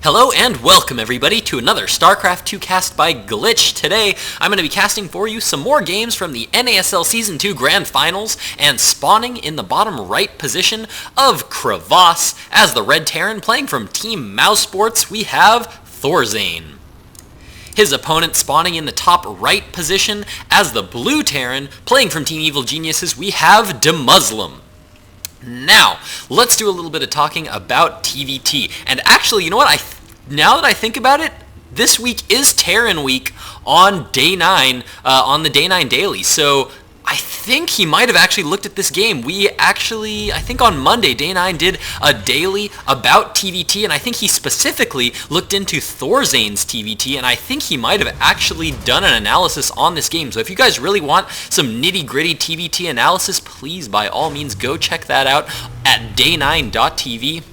Hello and welcome everybody to another StarCraft 2 cast by Glitch. Today I'm going to be casting for you some more games from the NASL Season 2 Grand Finals, and spawning in the bottom right position of Crevasse as the red Terran. Playing from Team mouzThorZaiN, we have ThorZaiN. His opponent spawning in the top right position as the blue Terran. Playing from Team Evil Geniuses, we have EGDeMusliM. Now, let's do a little bit of talking about TVT. And actually, you know what? Now that I think about it, this week is Terran week on day 9, on the day 9 daily. So I think he might have actually looked at this game. I think on Monday, day 9 did a daily about TVT, and I think he specifically looked into ThorZaiN's TVT, and I think he might have actually done an analysis on this game. So if you guys really want some nitty-gritty TVT analysis, please, by all means, go check that out at day9.tv.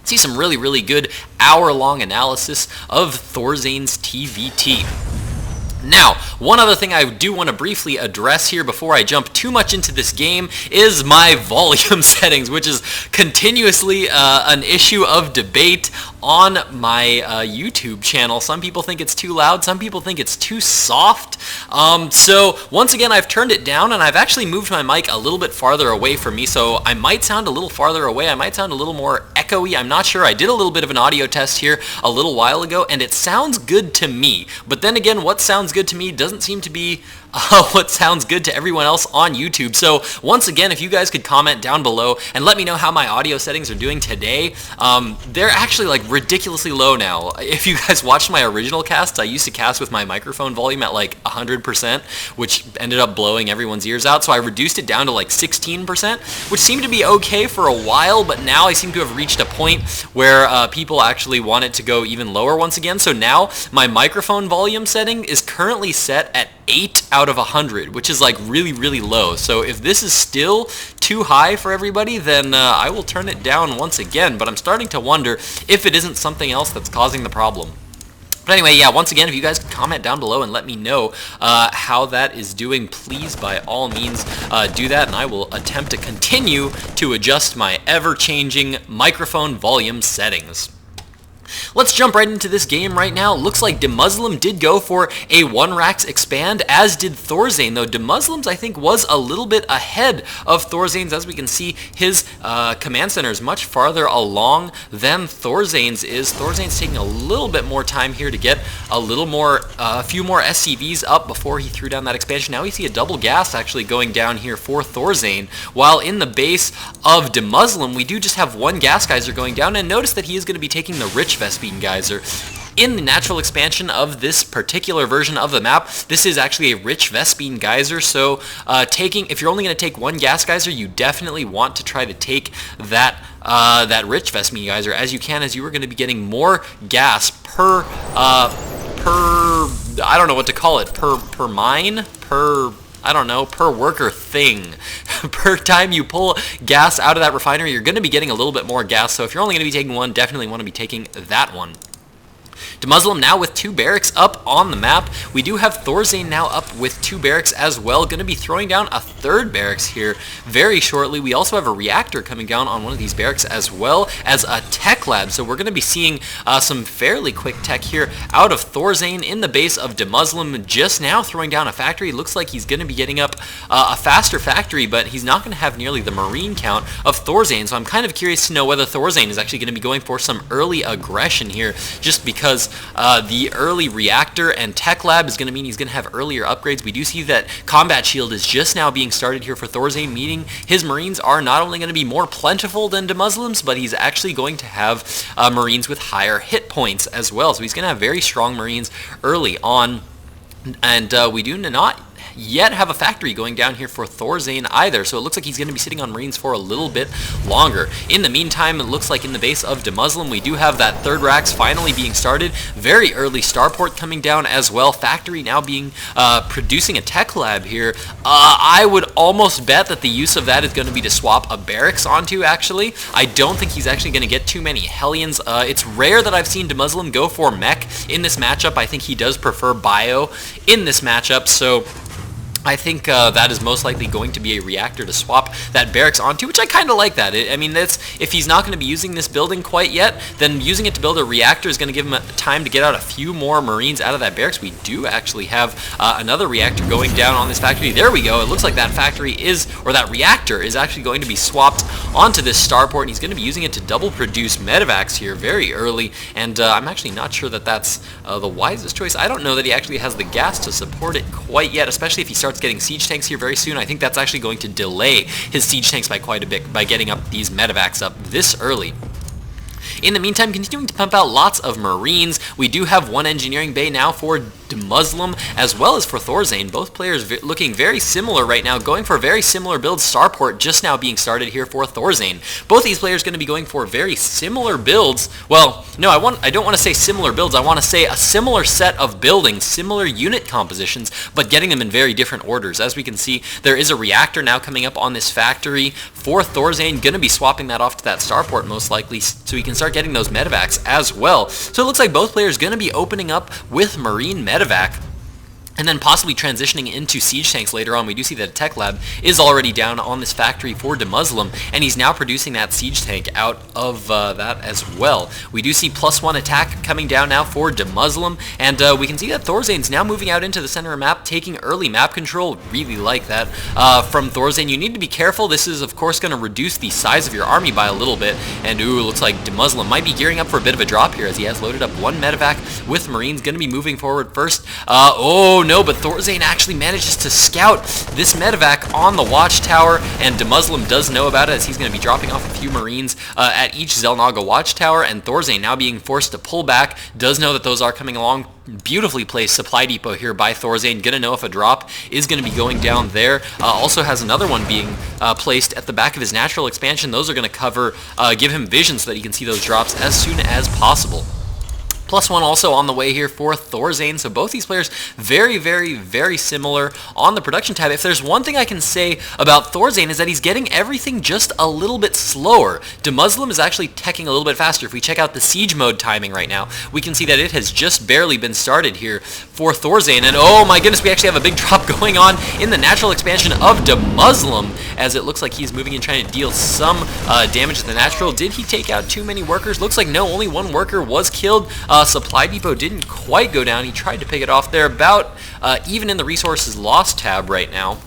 See some really good hour-long analysis of ThorZaiN's TVT. Now, one other thing I do want to briefly address here before I jump too much into this game is my volume settings, which is continuously an issue of debate on my YouTube channel. Some people think it's too loud, some people think it's too soft. So once again, I've turned it down, and I've actually moved my mic a little bit farther away from me, so I might sound a little farther away, I might sound a little more echoey, I'm not sure. I did a little bit of an audio test here a little while ago, and it sounds good to me. But then again, what sounds good to me doesn't seem to be what sounds good to everyone else on YouTube. So once again, if you guys could comment down below and let me know how my audio settings are doing today. They're actually like ridiculously low now. If you guys watched my original casts, I used to cast with my microphone volume at like 100%, which ended up blowing everyone's ears out. So I reduced it down to like 16%, which seemed to be okay for a while, but now I seem to have reached a point where people actually want it to go even lower once again. So now my microphone volume setting is currently set at 8 out of 100, which is like really low. So if this is still too high for everybody, then I will turn it down once again, but I'm starting to wonder if it isn't something else that's causing the problem. But anyway, yeah, once again, if you guys could comment down below and let me know how that is doing, please, by all means, do that, and I will attempt to continue to adjust my ever-changing microphone volume settings. Let's jump right into this game right now. Looks like EGDeMusliM did go for a 1-Rax expand, as did ThorZaiN, though EGDeMusliM's, I think, was a little bit ahead of ThorZaiN's. As we can see, his command center is much farther along than ThorZaiN's is. ThorZaiN's taking a little bit more time here to get a few more SCVs up before he threw down that expansion. Now we see a double gas actually going down here for ThorZaiN, while in the base of EGDeMusliM, we do just have one gas geyser going down, and notice that he is going to be taking the rich Vespene geyser. In the natural expansion of this particular version of the map, this is actually a rich Vespene geyser, so if you're only going to take one gas geyser, you definitely want to try to take that rich Vespene geyser, as you are going to be getting more gas per I don't know what to call it, per mine, per worker thing. Per time you pull gas out of that refinery, you're going to be getting a little bit more gas, so if you're only going to be taking one, definitely want to be taking that one. EGDeMusliM now with 2 barracks up on the map. We do have ThorZaiN now up with 2 barracks as well. Going to be throwing down a 3rd barracks here very shortly. We also have a reactor coming down on one of these barracks, as well as a tech lab. So we're going to be seeing some fairly quick tech here out of ThorZaiN in the base of EGDeMusliM. Just now throwing down a factory. Looks like he's going to be getting up a faster factory, but he's not going to have nearly the marine count of ThorZaiN. So I'm kind of curious to know whether ThorZaiN is actually going to be going for some early aggression here, just because the early reactor and tech lab is going to mean he's going to have earlier upgrades. We do see that combat shield is just now being started here for ThorZaiN, meaning his marines are not only going to be more plentiful than EGDeMusliM's, but he's actually going to have marines with higher hit points as well. So he's going to have very strong marines early on, and we do not yet have a factory going down here for ThorZaiN either, so it looks like he's going to be sitting on marines for a little bit longer. In the meantime, it looks like in the base of EGDeMusliM, we do have that 3rd racks finally being started. Very early starport coming down as well. Factory now being producing a tech lab here. I would almost bet that the use of that is going to be to swap a barracks onto, actually. I don't think he's actually going to get too many Hellions. It's rare that I've seen EGDeMusliM go for mech in this matchup. I think he does prefer bio in this matchup, so I think that is most likely going to be a reactor to swap that barracks onto, which I kind of like that. I mean, if he's not going to be using this building quite yet, then using it to build a reactor is going to give him time to get out a few more Marines out of that barracks. We do actually have another reactor going down on this factory. There we go. It looks like that factory is, or that reactor is actually going to be swapped onto this starport, and he's going to be using it to double produce medevacs here very early, and I'm actually not sure that that's the wisest choice. I don't know that he actually has the gas to support it quite yet, especially if he starts getting siege tanks here very soon. I think that's actually going to delay his siege tanks by quite a bit by getting up these medevacs up this early. In the meantime, continuing to pump out lots of Marines. We do have one engineering bay now for EGDeMusliM as well as for ThorZaiN. Both players looking very similar right now, going for very similar builds. Starport just now being started here for ThorZaiN. Both these players going to be going for very similar builds. Well, no, I don't want to say similar builds. I want to say a similar set of buildings, similar unit compositions, but getting them in very different orders. As we can see, there is a reactor now coming up on this factory for ThorZaiN. Going to be swapping that off to that starport most likely, so we can start getting those medevacs as well. So it looks like both players going to be opening up with Marine medevac, and then possibly transitioning into siege tanks later on. We do see that a tech lab is already down on this factory for EGDeMusliM, and he's now producing that siege tank out of that as well. We do see +1 attack coming down now for EGDeMusliM, and we can see that ThorZaiN's now moving out into the center of the map, taking early map control. Really like that from ThorZaiN. You need to be careful. This is, of course, going to reduce the size of your army by a little bit, and ooh, looks like EGDeMusliM might be gearing up for a bit of a drop here as he has loaded up one medevac with Marines. Going to be moving forward first. Oh, no, but ThorZaiN actually manages to scout this medevac on the watchtower, and EGDeMusliM does know about it as he's going to be dropping off a few Marines at each Xel'Naga watchtower, and ThorZaiN now being forced to pull back, does know that those are coming along. Beautifully placed supply depot here by ThorZaiN. Gonna know if a drop is going to be going down there. Also has another one being placed at the back of his natural expansion. Those are going to cover, give him vision so that he can see those drops as soon as possible. +1 also on the way here for ThorZaiN. So both these players very, very, very similar on the production tab. If there's one thing I can say about ThorZaiN is that he's getting everything just a little bit slower. EGDeMusliM is actually teching a little bit faster. If we check out the siege mode timing right now, we can see that it has just barely been started here for ThorZaiN. And oh my goodness, we actually have a big drop going on in the natural expansion of EGDeMusliM, as it looks like he's moving and trying to deal some damage to the natural. Did he take out too many workers? Looks like no, only one worker was killed. Supply depot didn't quite go down. He tried to pick it off there, about even in the resources lost tab right now.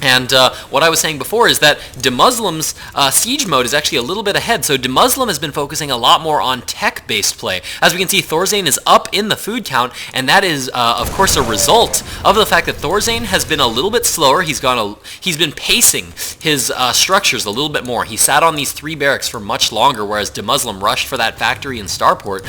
And what I was saying before is that EGDeMusliM's siege mode is actually a little bit ahead, so EGDeMusliM has been focusing a lot more on tech-based play. As we can see, ThorZaiN is up in the food count, and that is, of course, a result of the fact that ThorZaiN has been a little bit slower. He's been pacing his structures a little bit more. He sat on these 3 barracks for much longer, whereas EGDeMusliM rushed for that factory in Starport,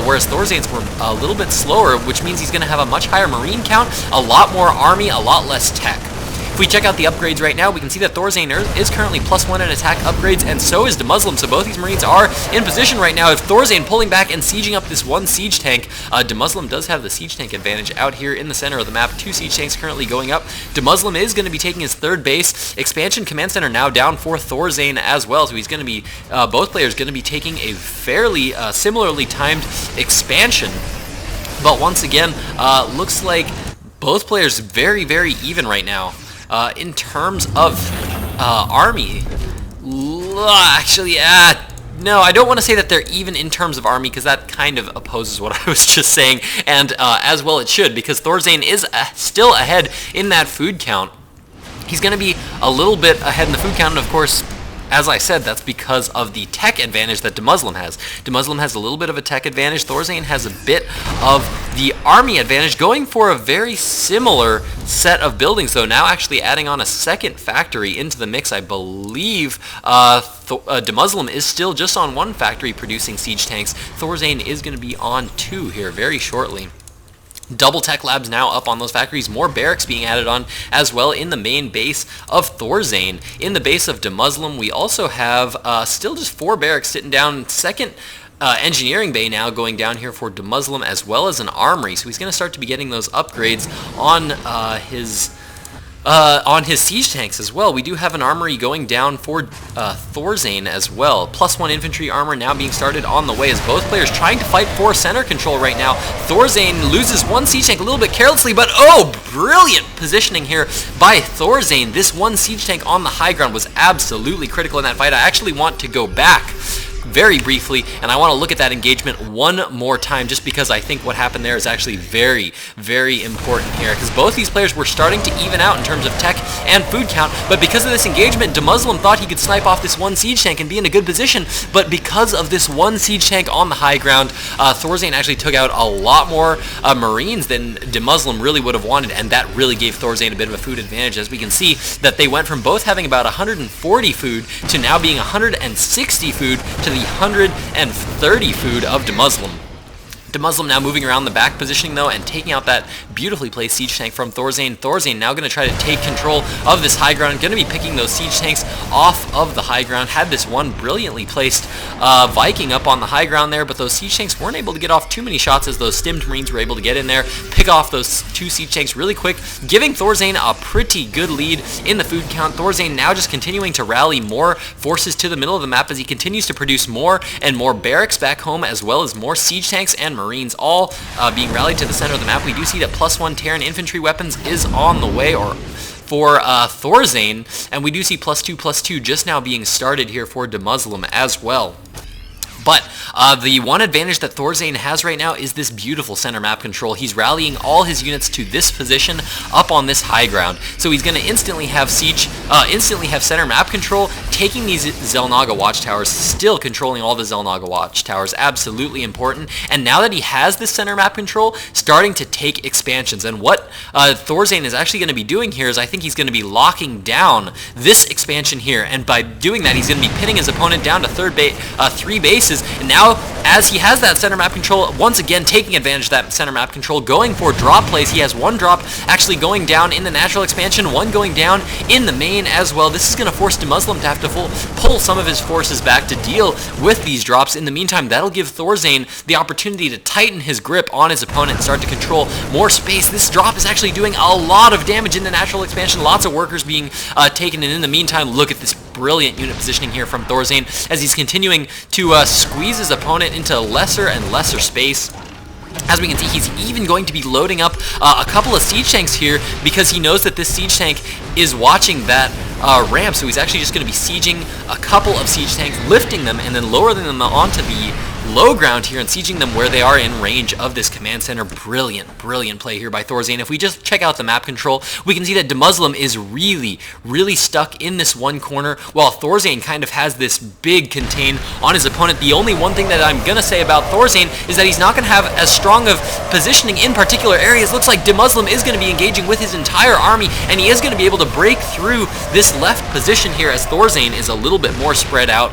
whereas ThorZaiN's were a little bit slower, which means he's going to have a much higher Marine count, a lot more army, a lot less tech. If we check out the upgrades right now, we can see that ThorZaiN is currently +1 in attack upgrades, and so is EGDeMusliM, so both these Marines are in position right now. If ThorZaiN pulling back and sieging up this one siege tank, EGDeMusliM does have the siege tank advantage out here in the center of the map. 2 siege tanks currently going up. EGDeMusliM is going to be taking his 3rd base. Expansion Command Center now down for ThorZaiN as well, so he's going to be, both players going to be taking a fairly similarly timed expansion. But once again, looks like both players very, very even right now. In terms of army, actually, no, I don't want to say that they're even in terms of army, because that kind of opposes what I was just saying, and as well it should, because ThorZaiN is still ahead in that food count. He's going to be a little bit ahead in the food count, and of course, as I said, that's because of the tech advantage that EGDeMusliM has. EGDeMusliM has a little bit of a tech advantage. ThorZaiN has a bit of the army advantage, going for a very similar set of buildings, though now actually adding on a 2nd factory into the mix. I believe EGDeMusliM is still just on 1 factory producing siege tanks. ThorZaiN is going to be on 2 here very shortly. Double tech labs now up on those factories, more barracks being added on as well in the main base of ThorZaiN. In the base of EGDeMusliM, we also have still just 4 barracks sitting down. 2nd engineering bay now going down here for EGDeMusliM, as well as an armory, so he's going to start to be getting those upgrades on his on his siege tanks as well. We do have an armory going down for ThorZaiN as well. +1 infantry armor now being started on the way as both players trying to fight for center control right now. ThorZaiN loses one siege tank a little bit carelessly, but oh, brilliant positioning here by ThorZaiN. This one siege tank on the high ground was absolutely critical in that fight. I actually want to go back very briefly, and I want to look at that engagement one more time just because I think what happened there is actually very, very important here, because both these players were starting to even out in terms of tech and food count, but because of this engagement, EGDeMusliM thought he could snipe off this one siege tank and be in a good position, but because of this one siege tank on the high ground, ThorZaiN actually took out a lot more Marines than EGDeMusliM really would have wanted, and that really gave ThorZaiN a bit of a food advantage, as we can see that they went from both having about 140 food to now being 160 food to the 130 food of EGDeMusliM. EGDeMusliM now moving around the back positioning though and taking out that beautifully placed siege tank from ThorZaiN. ThorZaiN now going to try to take control of this high ground, going to be picking those siege tanks off of the high ground. Had this one brilliantly placed Viking up on the high ground there, but those siege tanks weren't able to get off too many shots as those stimmed Marines were able to get in there, pick off those two siege tanks really quick, giving ThorZaiN a pretty good lead in the food count. ThorZaiN now just continuing to rally more forces to the middle of the map as he continues to produce more and more barracks back home, as well as more siege tanks and Marines all being rallied to the center of the map. We do see that +1 Terran infantry weapons is on the way, or for ThorZaiN, and we do see +2/+2 just now being started here for EGDeMusliM as well. But the one advantage that ThorZaiN has right now is this beautiful center map control. He's rallying all his units to this position up on this high ground. So he's going to instantly have center map control, taking these Xel'Naga watchtowers, still controlling all the Xel'Naga watchtowers. Absolutely important. And now that he has this center map control, starting to take expansions. And what ThorZaiN is actually going to be doing here is I think he's going to be locking down this expansion here. And by doing that, he's going to be pinning his opponent down to 3 bases. And now, as he has that center map control, once again taking advantage of that center map control, going for drop plays. He has one drop actually going down in the natural expansion, one going down in the main as well. This is going to force EGDeMusliM to have to pull some of his forces back to deal with these drops. In the meantime, that'll give ThorZaiN the opportunity to tighten his grip on his opponent and start to control more space. This drop is actually doing a lot of damage in the natural expansion. Lots of workers being taken, and in the meantime, look at this brilliant unit positioning here from ThorZaiN as he's continuing to squeeze his opponent into lesser and lesser space. As we can see, he's even going to be loading up a couple of siege tanks here because he knows that this siege tank is watching that ramp, so he's actually just going to be sieging a couple of siege tanks, lifting them, and then lowering them onto the low ground here and sieging them where they are in range of this command center. Brilliant, brilliant play here by ThorZaiN. If we just check out the map control, we can see that EGDeMusliM is really, really stuck in this one corner, while ThorZaiN kind of has this big contain on his opponent. The only one thing that I'm going to say about ThorZaiN is that he's not going to have as strong of positioning in particular areas. Looks like EGDeMusliM is going to be engaging with his entire army, and he is going to be able to break through this left position here as ThorZaiN is a little bit more spread out.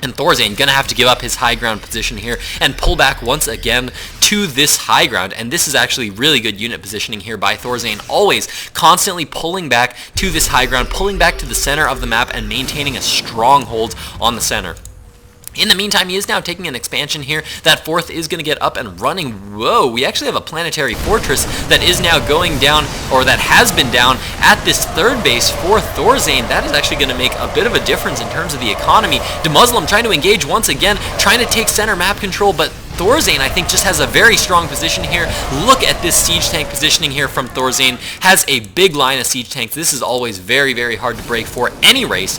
And ThorZaiN gonna have to give up his high ground position here and pull back once again to this high ground. And this is actually really good unit positioning here by ThorZaiN, always constantly pulling back to this high ground, pulling back to the center of the map and maintaining a stronghold on the center. In the meantime, he is now taking an expansion here. That fourth is going to get up and running. Whoa, we actually have a planetary fortress that is now going down, or that has been down, at this third base for ThorZaiN. That is actually going to make a bit of a difference in terms of the economy. EGDeMusliM trying to engage once again, trying to take center map control, but ThorZaiN, I think, just has a very strong position here. Look at this siege tank positioning here from ThorZaiN. Has a big line of siege tanks. This is always very, very hard to break for any race,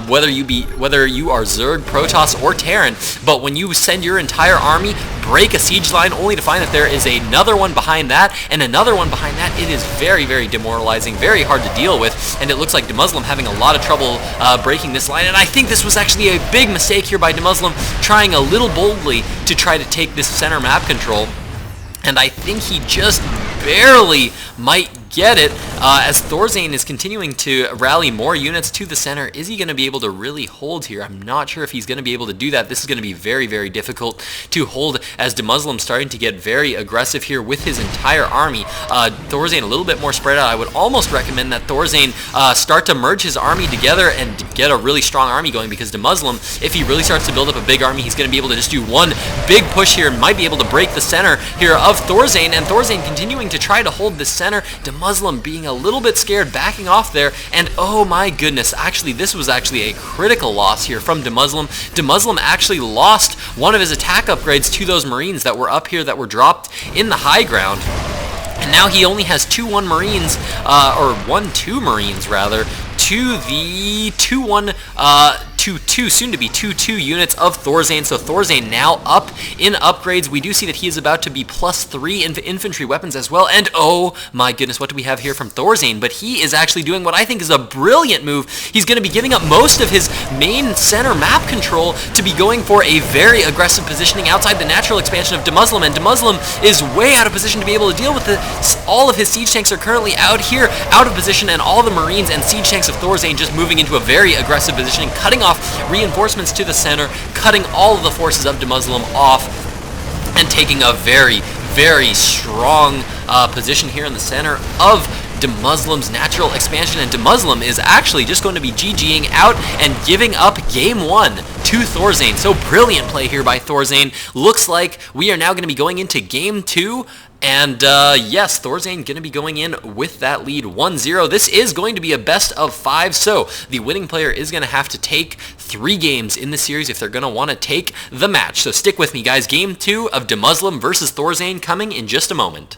whether you are Zerg, Protoss, or Terran. But when you send your entire army, break a siege line, only to find that there is another one behind that, and another one behind that, it is very, very demoralizing, very hard to deal with, and it looks like EGDeMusliM having a lot of trouble breaking this line. And I think this was actually a big mistake here by EGDeMusliM, trying a little boldly to try to take this center map control, and I think he just barely might get it as ThorZaiN is continuing to rally more units to the center. Is he going to be able to really hold here? I'm not sure if he's going to be able to do that. This is going to be very, very difficult to hold as EGDeMusliM starting to get very aggressive here with his entire army. ThorZaiN a little bit more spread out. I would almost recommend that ThorZaiN start to merge his army together and get a really strong army going, because EGDeMusliM, if he really starts to build up a big army, he's going to be able to just do one big push here and might be able to break the center here of ThorZaiN, and ThorZaiN continuing to try to hold the center. EGDeMusliM being a little bit scared, backing off there, and oh my goodness, actually this was actually a critical loss here from EGDeMusliM. EGDeMusliM actually lost one of his attack upgrades to those Marines that were up here that were dropped in the high ground. And now he only has 2-1 Marines, or 1-2 Marines rather, to the 2-1, 2-2, soon to be 2-2 units of ThorZaiN. So ThorZaiN now up in upgrades. We do see that he is about to be +3 in infantry weapons as well. And oh my goodness, what do we have here from ThorZaiN? But he is actually doing what I think is a brilliant move. He's going to be giving up most of his main center map control to be going for a very aggressive positioning outside the natural expansion of EGDeMusliM. And EGDeMusliM is way out of position to be able to deal with this. All of his siege tanks are currently out here, out of position, and all the Marines and siege tanks of ThorZaiN just moving into a very aggressive positioning, cutting off reinforcements to the center, cutting all of the forces of EGDeMusliM off, and taking a very, very strong position here in the center of EGDeMuslim's natural expansion. And EGDeMusliM is actually just going to be GGing out and giving up game 1 to ThorZaiN. So brilliant play here by ThorZaiN. Looks like we are now going to be going into game 2. And yes, ThorZaiN going to be going in with that lead 1-0. This is going to be a best of 5, so the winning player is going to have to take 3 games in the series if they're going to want to take the match. So stick with me, guys. Game 2 of EGDeMusliM versus ThorZaiN coming in just a moment.